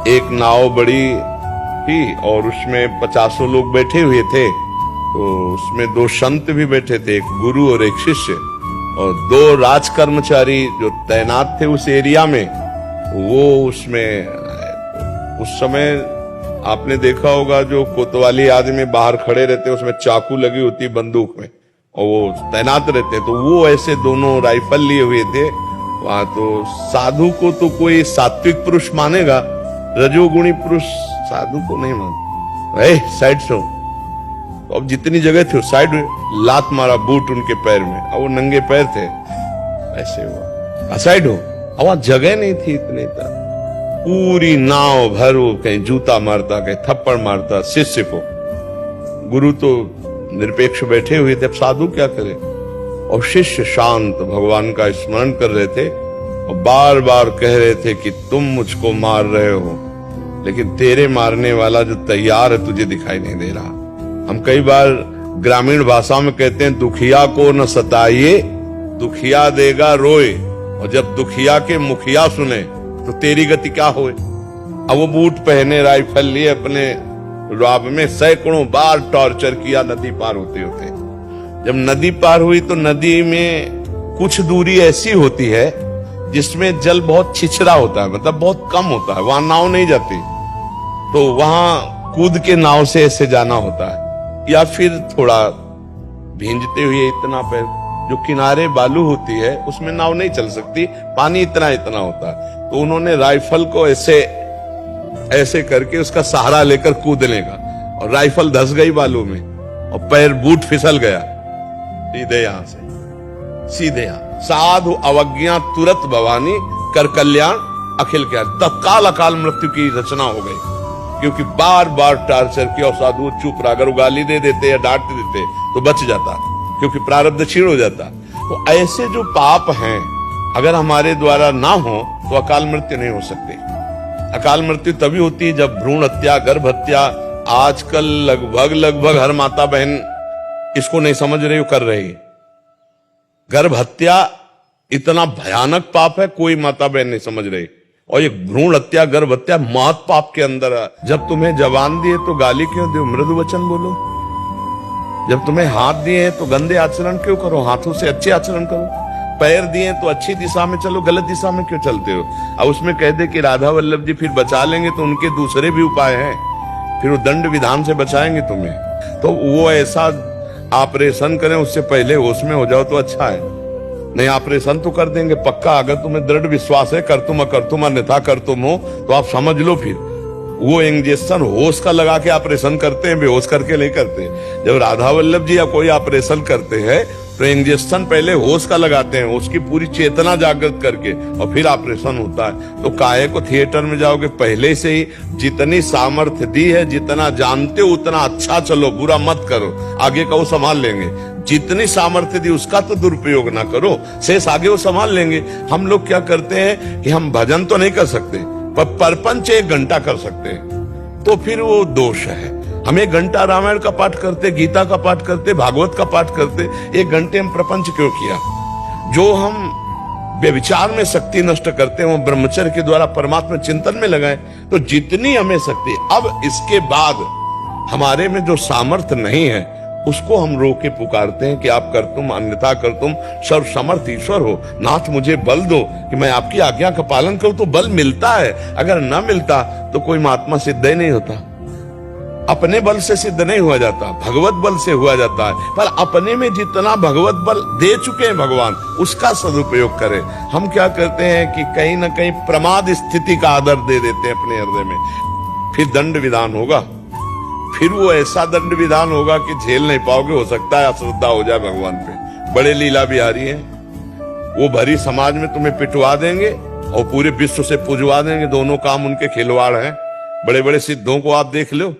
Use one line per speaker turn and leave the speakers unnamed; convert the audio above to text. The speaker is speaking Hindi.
एक नाव बड़ी थी और उसमें 50 लोग बैठे हुए थे। तो उसमें 2 संत भी बैठे थे, एक गुरु और एक शिष्य, और 2 राज कर्मचारी जो तैनात थे उस एरिया में, वो उसमें उस समय आपने देखा होगा जो कोतवाली आदमी बाहर खड़े रहते, उसमें चाकू लगी होती बंदूक में, और वो तैनात रहते। तो वो ऐसे दोनों राइफल लिए हुए थे वहां। तो साधु को तो कोई सात्विक पुरुष मानेगा, रजोगुणी पुरुष साधु को नहीं मानता। साइड से तो अब जितनी जगह थी साइड में लात मारा बूट उनके पैर में, अब वो नंगे पैर थे, ऐसे हुआ साइड हो। अब वहां जगह नहीं थी इतनी तक, पूरी नाव भर वो कहीं जूता मारता, कहीं थप्पड़ मारता शिष्य को। गुरु तो निरपेक्ष बैठे हुए थे, अब साधु क्या करे। और शिष्य शांत भगवान का स्मरण कर रहे थे और बार बार कह रहे थे कि तुम मुझको मार रहे हो, लेकिन तेरे मारने वाला जो तैयार है तुझे दिखाई नहीं दे रहा। हम कई बार ग्रामीण भाषा में कहते हैं दुखिया को न सताइए, दुखिया देगा रोए, और जब दुखिया के मुखिया सुने तो तेरी गति क्या होए। अब वो बूट पहने, राइफल लिए, अपने राब में सैकड़ों बार टॉर्चर किया नदी पार होते होते। जब नदी पार हुई तो नदी में कुछ दूरी ऐसी होती है जिसमें जल बहुत छिछरा होता है, मतलब बहुत कम होता है, वहां नाव नहीं जाती, तो वहां कूद के नाव से ऐसे जाना होता है, या फिर थोड़ा भींजते हुए इतना पैर, जो किनारे बालू होती है उसमें नाव नहीं चल सकती, पानी इतना इतना होता है। तो उन्होंने राइफल को ऐसे ऐसे करके उसका सहारा लेकर कूदने का, और राइफल धंस गई बालू में और पैर बूट फिसल गया सीधे यहां से सीधे यहां। साधु अवज्ञा तुरंत भवानी कर कल्याण अखिल क्या, तत्काल अकाल मृत्यु की रचना हो गई, क्योंकि बार बार टार्चर किया और साधु चुप रहा। अगर वो गाली दे देते या डांट देते तो बच जाता, क्योंकि प्रारब्ध क्षीण हो जाता। तो ऐसे जो पाप हैं अगर हमारे द्वारा ना हो तो अकाल मृत्यु नहीं हो सकती। अकाल मृत्यु तभी होती है जब भ्रूण हत्या, गर्भ हत्या, आजकल लगभग हर माता बहन इसको नहीं समझ रही, कर रही। गर्भ हत्या इतना भयानक पाप है, कोई माता बहन नहीं समझ रही। और ये भ्रूण हत्या, गर्भ हत्या महत पाप के अंदर है। जब तुम्हें जबान दिए तो गाली क्यों दो, मृदु वचन बोलो। जब तुम्हें हाथ दिए हैं तो गंदे आचरण क्यों करो, हाथों से अच्छे आचरण करो। पैर दिए तो अच्छी दिशा में चलो, गलत दिशा में क्यों चलते हो। अब उसमें कह दे कि राधा वल्लभ जी फिर बचा लेंगे, तो उनके दूसरे भी उपाय हैं, फिर वो दंड विधान से बचाएंगे तुम्हें। तो वो ऐसा ऑपरेशन करें उससे पहले होश में हो जाओ तो अच्छा है। नहीं, ऑपरेशन तो कर देंगे पक्का, अगर तुम्हें दृढ़ विश्वास है कर तुम अन्यथा कर तुम हो, तो आप समझ लो। फिर वो इंजेक्शन होश का लगा के ऑपरेशन करते हैं, बेहोश करके नहीं करते। जब राधा वल्लभ जी या कोई ऑपरेशन करते हैं तो इंजेक्शन पहले होश का लगाते हैं, उसकी पूरी चेतना जागृत करके, और फिर ऑपरेशन होता है। तो काहे को थिएटर में जाओगे, पहले से ही जितनी सामर्थ्य दी है, जितना जानते हो उतना अच्छा चलो, बुरा मत करो, आगे का वो संभाल लेंगे। जितनी सामर्थ्य दी उसका तो दुरुपयोग ना करो, शेष आगे वो संभाल लेंगे। हम लोग क्या करते हैं कि हम भजन तो नहीं कर सकते पर परपंच 1 घंटा कर सकते हैं, तो फिर वो दोष है। हम 1 घंटा रामायण का पाठ करते, गीता का पाठ करते, भागवत का पाठ करते, 1 घंटे हम प्रपंच क्यों किया। जो हम व्यभिचार में शक्ति नष्ट करते हैं वो ब्रह्मचर्य के द्वारा परमात्मा चिंतन में लगाए। तो जितनी हमें शक्ति, अब इसके बाद हमारे में जो सामर्थ्य नहीं है उसको हम रो के पुकारते हैं कि आप कर तुम अन्यथा कर तुम सर्व समर्थ ईश्वर हो, नाथ मुझे बल दो कि मैं आपकी आज्ञा का पालन करूं। तो बल मिलता है, अगर न मिलता तो कोई महात्मा सिद्ध ही नहीं होता। अपने बल से सिद्ध नहीं हुआ जाता, भगवत बल से हुआ जाता है। पर अपने में जितना भगवत बल दे चुके हैं भगवान, उसका सदुपयोग करें। हम क्या करते हैं कि कहीं ना कहीं प्रमाद स्थिति का आदर दे देते हैं अपने हृदय में। फिर दंड विधान होगा, फिर वो ऐसा दंड विधान होगा कि झेल नहीं पाओगे। हो सकता है अश्रद्धा हो जाए भगवान पे। बड़े लीला बिहारी हैं, वो भरी समाज में तुम्हें पिटवा देंगे और पूरे विश्व से पुजवा देंगे। दोनों काम उनके खिलवाड़ हैं। बड़े बड़े सिद्धों को आप देख लो,